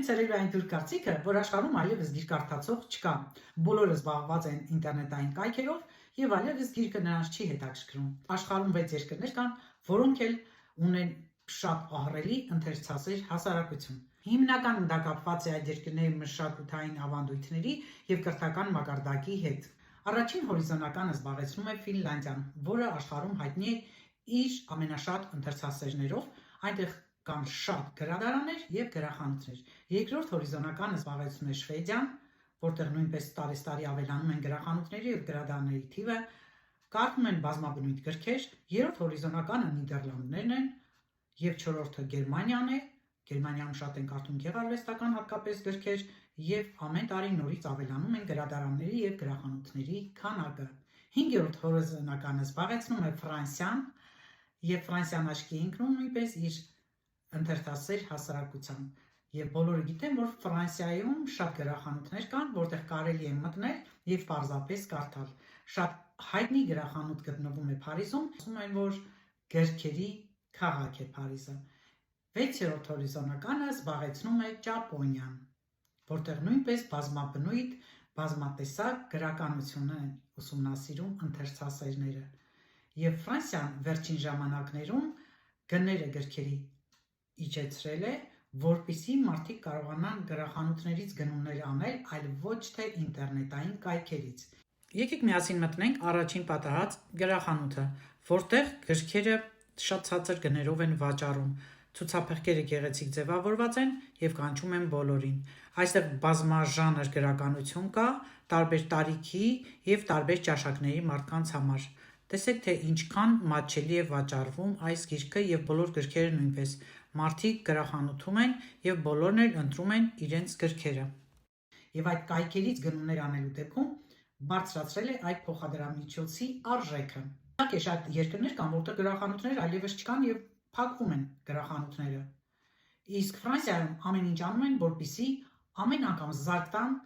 ցերեկային թուրք կարծիքը, որ աշխարհում այլևս գիրք կարդացող չկա։ Բոլորը զբաղված են ինտերնետային կայքերով եւ այլևս գիրքը նրանց չի հետաքրքրում։ Աշխարհում 6 երկրներ կան, որոնք էլ ունեն շատ ահռելի ընթերցասեր հասարակություն։ Հիմնականում դա կապված է այդ երկրների մշակութային ավանդույթների եւ կրթական մակարդակի հետ։ Առաջին հորիզոնականը զբաղեցնում է Ֆինլանդիան, որը աշխարհում հայտնի է իր ամենաշատ ընթերցասերներով, այնտեղ կան շատ գրադարաններ եւ գրախանութներ։ Երկրորդ հորիզոնականը զբաղեցնում է Շվեդիան, որտեղ նույնպես տարեստարի ավելանում են գրախանութների եւ գրադարանների թիվը, կարդում են բազմաբնույթ գրքեր։ Երրորդ հորիզոնականը Նիդերլանդներն են եւ չորրորդը Գերմանիան է։ Գերմանիայում շատ են կարդում գեղարվեստական հատկապես գրքեր եւ ամեն տարի նորից ավելանում են գրադարանների եւ գրախանութների քանակը։ Հինգերորդ հորիզոնականը զբաղեցնում է Ֆրանսիան եւ Ֆրանսիան աչքի ընկնում նույնպես իր ընթերցասեր հասարակությամբ։ Եվ բոլորը գիտեն, որ Ֆրանսիայում շատ գրախանութներ կան, որտեղ կարելի է մտնել եւ պարզապես կարդալ։ Շատ հայտնի գրախանութ գտնվում է Փարիզում, ասում են, որ գրքերի քաղաք է Փարիզը։ 6-րդ հորիզոնականը զբաղեցնում է Ճապոնիան, որտեղ նույնպես բազմաբնույթ, բազմատեսակ գրականություն են ուսումնասիրում ընթերցասերները։ Եվ Ֆրանսիան վերջին ժամանակներում գները գրքերի իջեցրել է, որպեսզի մարդիկ կարողանան գրախանութներից գնումներ անել, այլ ոչ թե ինտերնետային կայքերից։ Եկեք միասին մտնենք առաջին պատահած գրախանութը, որտեղ գրքերը շատ ցածր գներով են վաճառում։ Ցուցափեղկերը գեղեցիկ ձևավորված են եւ կանչում են բոլորին։ Այստեղ բազմաժանր գրականություն կա, տարբեր տարիքի եւ տարբեր ճաշակների մարդկանց համար։ Տեսեք, թե ինչքան մատչելի է վաճառվում այս գիրքը եւ բոլոր գրքերը նույնպես։ Մարդիկ գրախանութում են եւ բոլորն էլ ընտրում են իրենց գրքերը։ Եվ այդ կայքերից գնումներ անելու դեպքում բարձրացրել է այդ փոխադրամիջոցի արժեքը։ Իհարկե շատ երկրներ կան, որտեղ գրախանութներ այլևս չկան եւ փակվում են գրախանութները։ Իսկ Ֆրանսիայում ամեն ինչ անում են, որպեսզի ամեն անգամ զարկ տան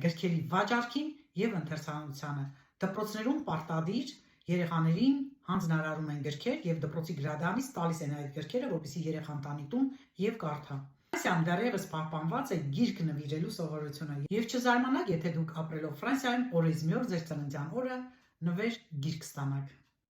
գրքերի վաճառքին եւ ընթերցանությանը։ Դպրոցներում պարտադիր երեխաներին հանձնարարում են գրքեր եւ դպրոցի գրադարանից տալիս են այդ գրքերը, որպեսզի երեխան տանի տուն եւ կարդա։ Ֆրանսիայում դեռևս պահպանված է գիրք նվիրելու սովորությունը եւ չզարմանաք, եթե դուք ապրելով Ֆրանսիայում օրեզմիոր ձեր ծննդյան օրը նվեր գիրք ստանաք։